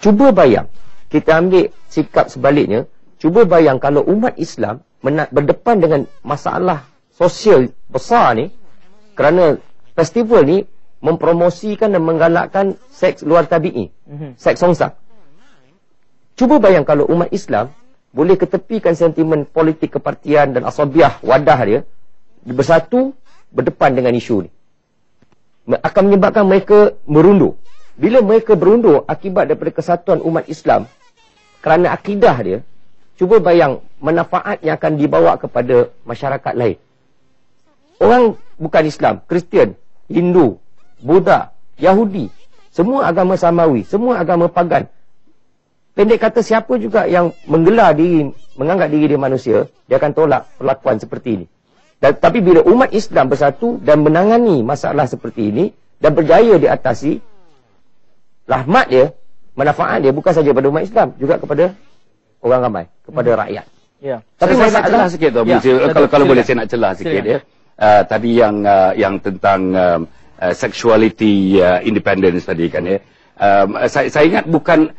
Cuba bayang, kita ambil sikap sebaliknya, cuba bayang kalau umat Islam berdepan dengan masalah sosial besar ni, kerana festival ni mempromosikan dan menggalakkan seks luar tabi'i, seks songsak. Cuba bayang kalau umat Islam boleh ketepikan sentimen politik kepartian dan asabiah wadah dia, bersatu berdepan dengan isu ni, akan menyebabkan mereka merundur. Bila mereka berundur akibat daripada kesatuan umat Islam kerana akidah dia, cuba bayang manfaat yang akan dibawa kepada masyarakat lain. Orang bukan Islam, Kristian, Hindu, Buddha, Yahudi, semua agama samawi, semua agama pagan, pendek kata siapa juga yang menganggap diri dia manusia, dia akan tolak perlakuan seperti ini. Tapi bila umat Islam bersatu dan menangani masalah seperti ini dan berjaya diatasi, rahmat dia, manfaat dia bukan saja pada umat Islam, juga kepada orang ramai, kepada rakyat. Ya. Tapi saya nak celah sikit tu. Kalau boleh saya nak celah sikit ya. Tadi yang tentang sexuality independence tadi kan ya. Saya ingat bukan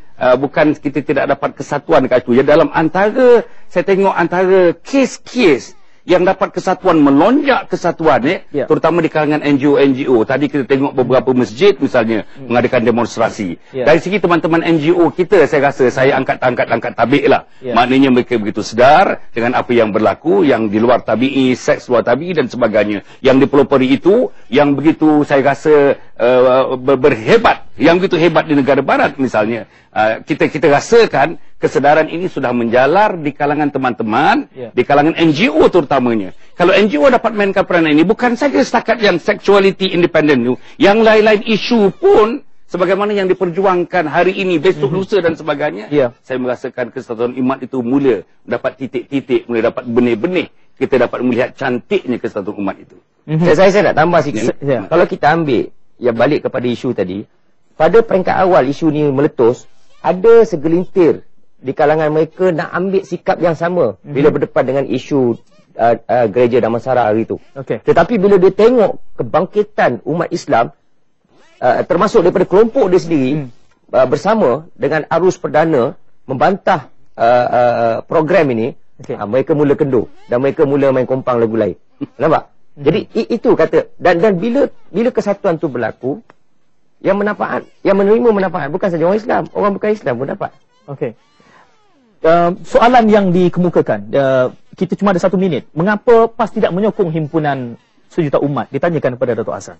kita tidak dapat kesatuan kat situ. Ya, dalam antara saya tengok antara kes-kes yang dapat kesatuan, melonjak kesatuan terutama di kalangan NGO. Tadi kita tengok beberapa masjid misalnya mengadakan demonstrasi. Dari segi teman-teman NGO kita, saya rasa saya angkat tabik lah. Maknanya mereka begitu sedar dengan apa yang berlaku, yang di luar tabi'i, seks luar tabi'i dan sebagainya. Yang dipelopori itu, yang begitu saya rasa berhebat, yang begitu hebat di negara barat misalnya. Kita rasakan kesedaran ini sudah menjalar di kalangan teman-teman, di kalangan NGO terutamanya. Kalau NGO dapat mainkan peranan ini, bukan saja setakat yang sexuality independent itu, yang lain-lain isu pun, sebagaimana yang diperjuangkan hari ini, besok, lusa dan sebagainya, saya merasakan kesatuan umat itu mula dapat titik-titik, mula dapat benih-benih, kita dapat melihat cantiknya kesatuan umat itu. Saya nak tambah sikit. Kalau kita ambil, yang balik kepada isu tadi, pada peringkat awal isu ni meletus, ada segelintir di kalangan mereka nak ambil sikap yang sama bila berdepan dengan isu gereja Damansara hari itu. Tetapi bila dia tengok kebangkitan umat Islam, termasuk daripada kelompok dia sendiri, bersama dengan arus perdana membantah program ini, mereka mula kendur dan mereka mula main kompang lagu lain. Nampak? Jadi itu kata, dan bila kesatuan tu berlaku, yang menerima manfaat bukan saja orang Islam, orang bukan Islam pun dapat. Soalan yang dikemukakan, kita cuma ada 1 minit. Mengapa PAS tidak menyokong himpunan sejuta umat? Ditanyakan kepada Datuk Hassan.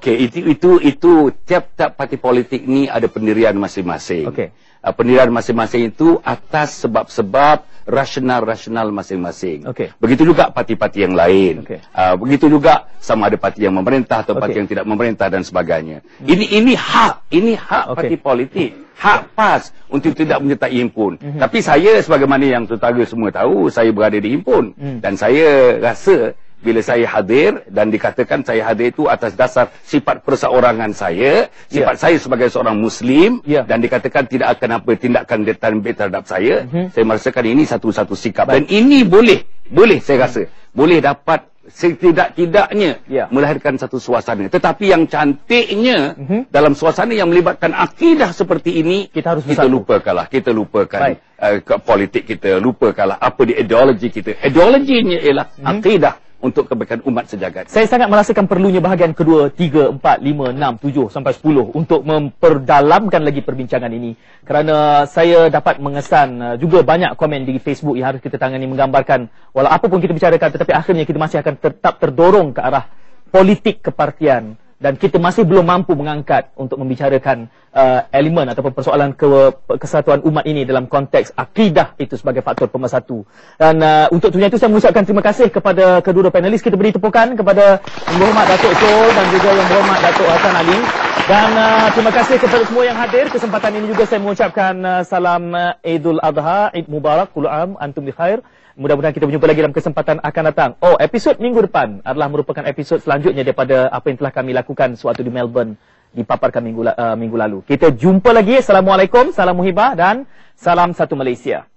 Itu tiap-tiap parti politik ni ada pendirian masing-masing. Pendirian masing-masing itu atas sebab-sebab rasional masing-masing. Begitu juga parti-parti yang lain. Begitu juga sama ada parti yang memerintah atau parti yang tidak memerintah dan sebagainya. Ini hak parti politik, hak PAS untuk tidak menyertai himpun. Tapi saya sebagaimana yang tentara semua tahu, saya berada di himpun dan saya rasa bila saya hadir dan dikatakan saya hadir itu atas dasar sifat perseorangan saya, sifat saya sebagai seorang Muslim, dan dikatakan tidak akan apa tindakan terhadap saya, saya merasakan ini satu-satu sikap. Dan ini boleh saya rasa, boleh dapat setidak-tidaknya melahirkan satu suasana. Tetapi yang cantiknya dalam suasana yang melibatkan akidah seperti ini, kita lupakanlah. Kita lupakan politik kita, lupakanlah apa di ideologi kita. Ideologinya ialah akidah untuk kebaikan umat sejagat. Saya sangat merasakan perlunya bahagian kedua, 3, 4, 5, 6, 7 sampai 10 untuk memperdalamkan lagi perbincangan ini. Kerana saya dapat mengesan juga banyak komen di Facebook yang harus kita tangani menggambarkan walau apa pun kita bicarakan, tetapi akhirnya kita masih akan tetap terdorong ke arah politik kepartian. Dan kita masih belum mampu mengangkat untuk membicarakan elemen ataupun persoalan kesatuan umat ini dalam konteks akidah itu sebagai faktor pemersatu. Dan untuk itu saya mengucapkan terima kasih kepada kedua panelis. Kita beri tepukan kepada Yang Berhormat Datuk Soe dan juga Yang Berhormat Datuk Hassan Ali. Dan terima kasih kepada semua yang hadir. Kesempatan ini juga saya mengucapkan salam Idul Adha, Eid Mubarak, kullu am antum bi khair. Mudah-mudahan kita berjumpa lagi dalam kesempatan akan datang. Episod minggu depan adalah merupakan episod selanjutnya daripada apa yang telah kami lakukan sewaktu di Melbourne, dipaparkan minggu lalu. Kita jumpa lagi. Assalamualaikum, salam muhibah dan salam satu Malaysia.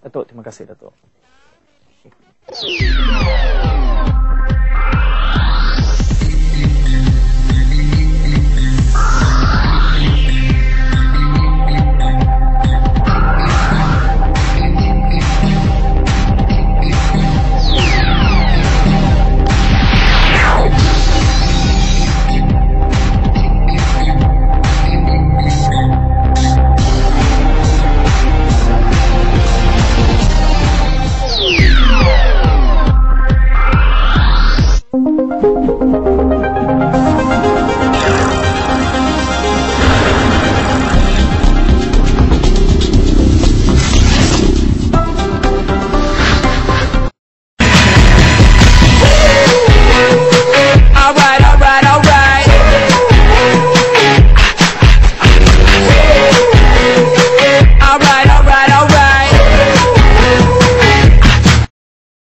Datuk, terima kasih Datuk.